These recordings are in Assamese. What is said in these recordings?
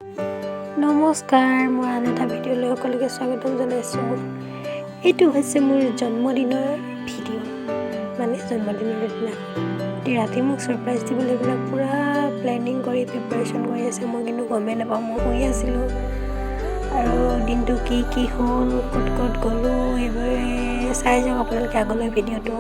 নমস্কাৰ, মই আন এটা ভিডিঅ'লৈ সকলোকে স্বাগতম জনাইছোঁ। এইটো হৈছে মোৰ জন্মদিনৰ ভিডিঅ', মানে জন্মদিনৰ দিনা ৰাতি মোক ছাৰপ্ৰাইজ দিবলৈ এইবিলাক পূৰা প্লেনিং কৰি প্ৰিপাৰেশ্যন কৰি আছে। মই কিন্তু গমেই নাপাওঁ, মই শুই আছিলোঁ। আৰু দিনটো কি হ'ল, ক'ত গ'লোঁ, এইবোৰ চাই যাওক আপোনালোকে আগলৈ ভিডিঅ'টো।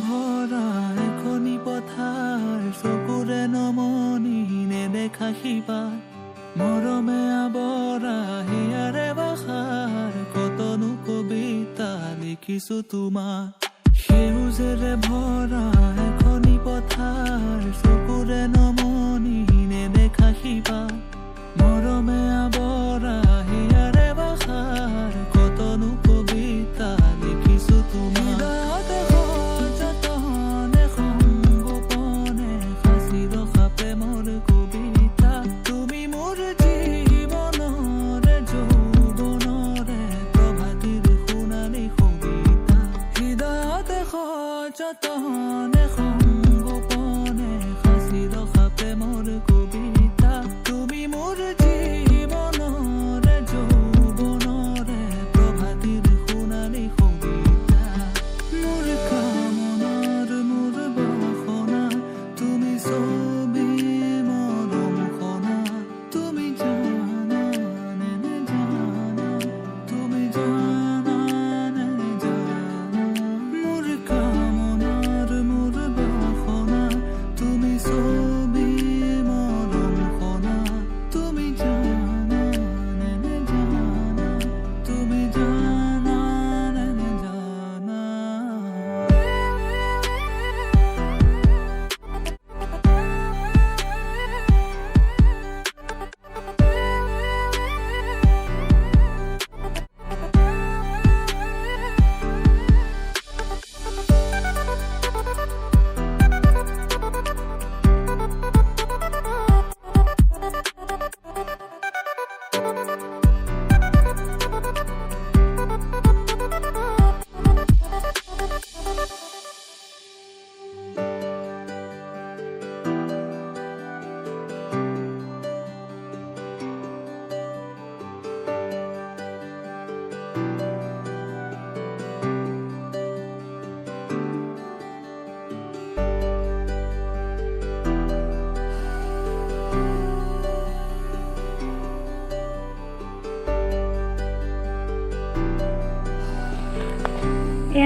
ভৰা এখনি পথাৰ চকুৰে নমনি নেদেখা শিপা মৰমে আৱৰা হিয়াৰে বাসাৰ কতনো কবিতা লিখিছো তোমাৰ। সেউজেৰে ভৰা এখনি পথাৰ চকুৰে নমনি নেদেখা শিপা মৰমে আৱৰা হিয়াৰে বাসাৰ কতনো কবিতা লিখিছো তোমাৰ। যতনে সংগোপনে সাঁচি ৰখা প্ৰেমৰ কবিতা তুমি মোৰ জীৱনৰে যৌৱনৰে প্ৰভাতিৰ সোণালী কবিতা। মোৰ কামনাৰ মোৰ বাসনা তুমি ছবি মৰম খনা তুমি জানা নে জানা তুমি জানা নে জানা মোৰ তুমি ছবি মৰম খনা তুমি জানা নে জানা তুমি জানা নে জানা।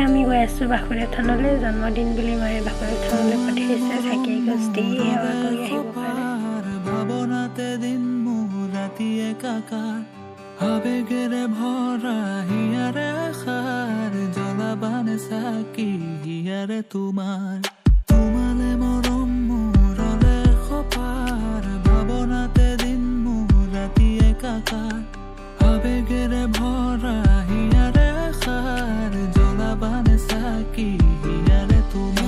আমি গৈ আছোঁ বাসুদেৱ থানলৈ। জন্মদিন বুলি মায়ে বাসুদেৱ থানলৈ পঠিয়াইছে। চাকি গছটি সেৱা কৰি আহিব পাৰে। ভাৱনাতে দিন মোৰ ৰাতি একাকাৰ আবেগেৰে ভৰা হিয়াৰে আশাৰ জ্বলাবানে চাকি হিয়াৰে তোমাৰ তোমালে মৰম মোৰলে সপাৰ ভাৱনাতে দিন মোৰ ৰাতি একাকাৰ আবেগেৰে ভৰা হিয়াৰে আশাৰ জ্বলাবানে চাকি হিয়াৰে তোমাৰ।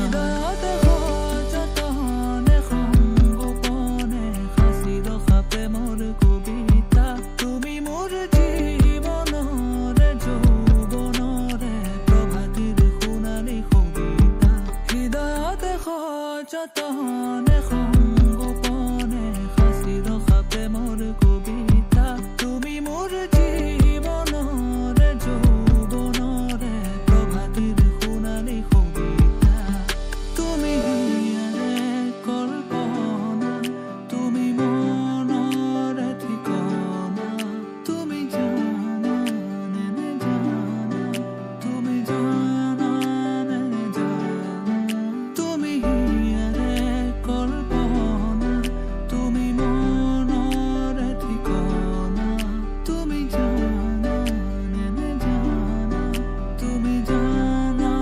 যতনে সংগোপনে সাঁচি ৰখা প্ৰেমৰ কবিতা তুমি মোৰ জীৱনৰে যৌৱনৰে প্ৰভাতিৰ সোণালী কবিতা। হৃদয়তে যতনে সংগোপনে সাঁচি ৰখা প্ৰেমৰ কবিতা তুমি মোৰ জীৱনৰে যৌৱনৰে প্ৰভাতিৰ সোণালী কবিতা। তুমি হিয়াৰে কল্পনা তুমি মনৰে ঠিকনা তুমি জানা নে জানা তুমি জানা নে জানা তুমি হিয়াৰে কল্পনা তুমি মনৰে ঠিকনা তুমি জানা নে জানা তুমি জানা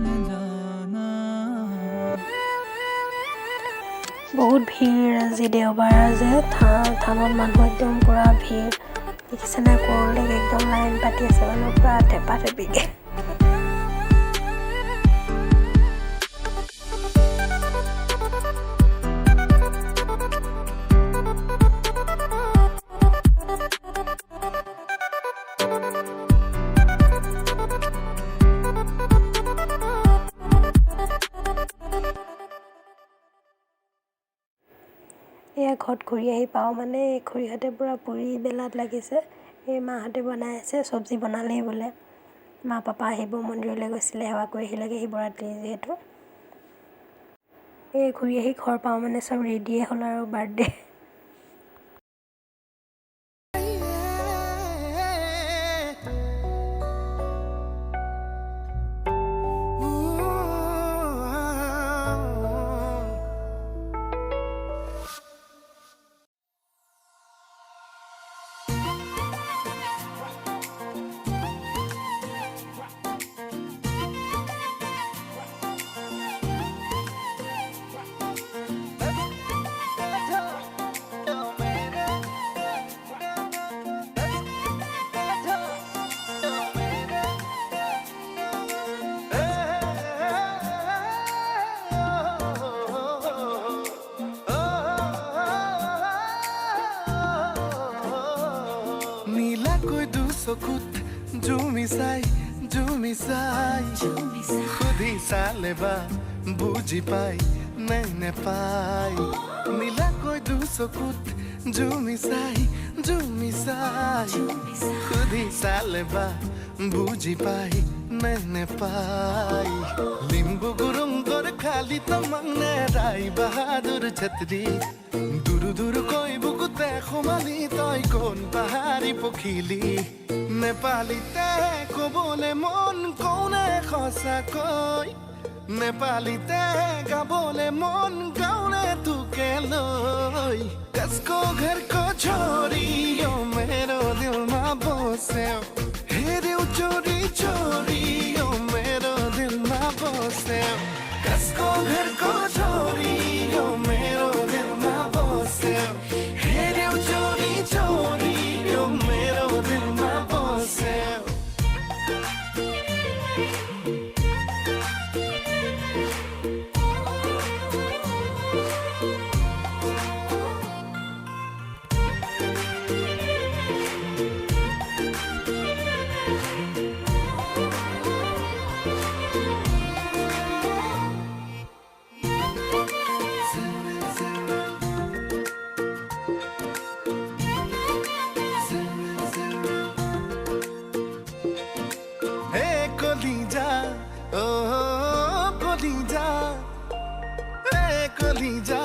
নে জানা। বহুত ভিৰ আজি দেওবাৰ যে থানত মানুহ একদম পূৰা ভিৰ দেখিছেনে। কৰলৈকে একদম লাইন পাতি আছে মানুহ পূৰা থেপাথেপিকৈ। এয়া ঘৰত ঘূৰি আহি পাওঁ মানে খুৰীহঁতে পূৰা পুৰি বেলাত লাগিছে। এই মাহঁতে বনাই আছে, চব্জি বনালেই বোলে। মা পাপা আহিব, মন্দিৰলৈ গৈছিলে, সেৱা কৰি আহিলেগৈ শিৱৰাত্ৰি যিহেতু। এই ঘূৰি আহি ঘৰ পাওঁ মানে চব ৰেডিয়ে হ'ল আৰু বাৰ্থডে। নীলাকৈ দুচকুত জুমি চাই সুধি চালে বা বুজি পাই নে নেপাই। নীলাকৈ দুচকুত জুমি চাই সুধি চালে বা বুজি পাই নে নেপাই। লিম্বু গুৰুংগৰ খালি তমাংনে ৰাই বাহাদুৰ ছত্ৰী দুৰু দুৰু কৈ বুকুতে সোমালি তই কোন পাহাৰী পখিলি। নেপালীতে ক'বলে মন কওনে সঁচাকৈ, নেপালীতে গাবলে মন গাওনে তোকে লৈ। कसको घर को छोड़ियो मेरो दिल में बसे, हेरे चोरी चोरियो मेरो दिल में बसे। कसको घर को छोड़ियो मेरो दिल में बसे, हेरे चोरी चोरियो मेरो दिल में बसे। কলিজা ও কলিজা, কলিজা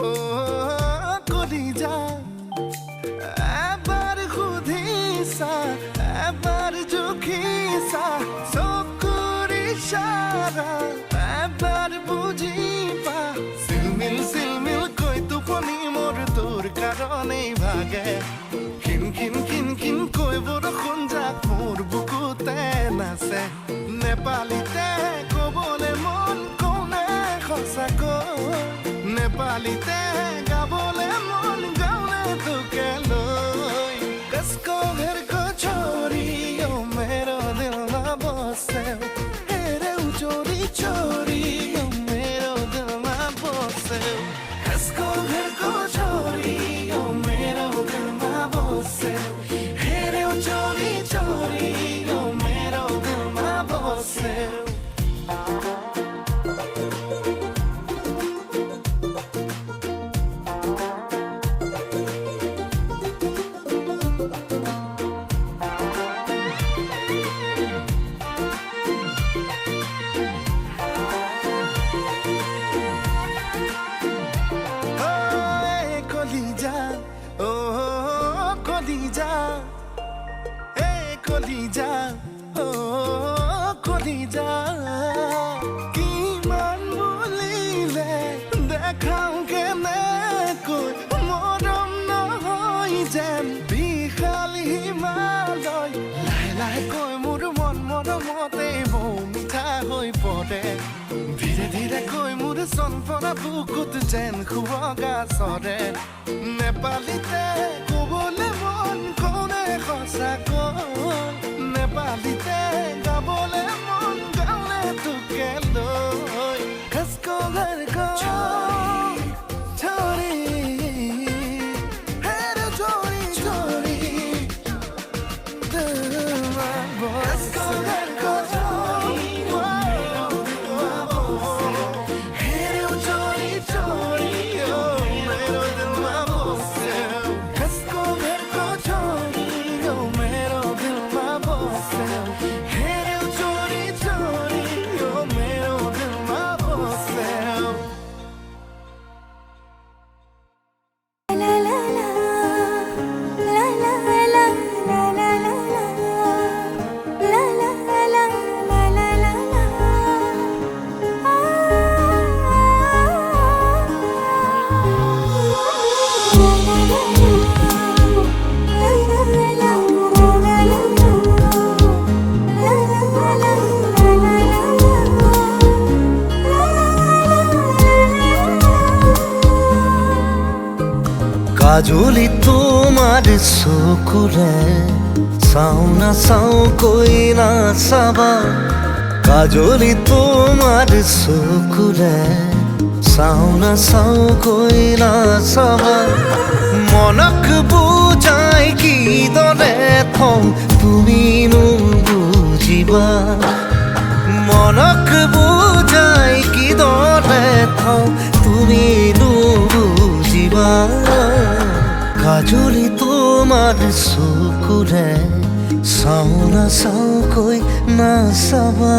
ও কলিজা। এবাৰ সুধিছা এবাৰ জুখিছা চকুৰ ইশাৰা এবাৰ বুজি পা। চিলমিল কৈ টোপনি মোৰ তোৰ কাৰণেই ভাগে। খিন কৈ বৰষুণ যাক মোৰ বুকুতে নাচে। নেপালীতে ক'বলে মন কওনে সঁচাকৈ, নেপালীতে গাবলে মন গাওনে তোকে লৈ। कसको घर को छोड़ियो मेरो दिल में बसे, हेरे चोरी चोरियो मेरो दिल में बसे। कसको घर को छोड़ियो मेरो दिल में बसे, हेरे चोरी चोरियो मेरो दिल में बसे। কলিজা এ কলিজা ও কলিজা। কিমান বুলিলে দেখাও কেনেকৈ মৰম নহয় যেন বিশাল হিমালয়। লাহে লাহে কৈ মোৰ মন মৰমতে বৌ মিঠা হৈ পৰে। ধীৰে ধীৰে কৈ মোৰ চনপৰা বুকুত যেন শুৱগা চৰে। নেপালীতে ক'বলে মন কওনে সঁচাকৈ, নেপালীতে গাবলে মন গাওনে তোকে লৈ। कसको घर को छोड़ी हेरे चोरी चोरी दिल में बसे। कसको घर को हेरे चोरी चोरी मेरो दिल में কাজলি তোমাৰ চকুৰে চাও না চাও কৈ না চাবা কাজলি তোমাৰ চকুৰে চাও না চাও কৈ না চাবা মনক বুজাই কিদৰে থওঁ তুমিনো বুজিবা মনক বুজাই কিদৰে থওঁ তুমিনো বুজিবা কাজলি তোমাৰ চকুৰে চাও না চাও কৈ না চাবা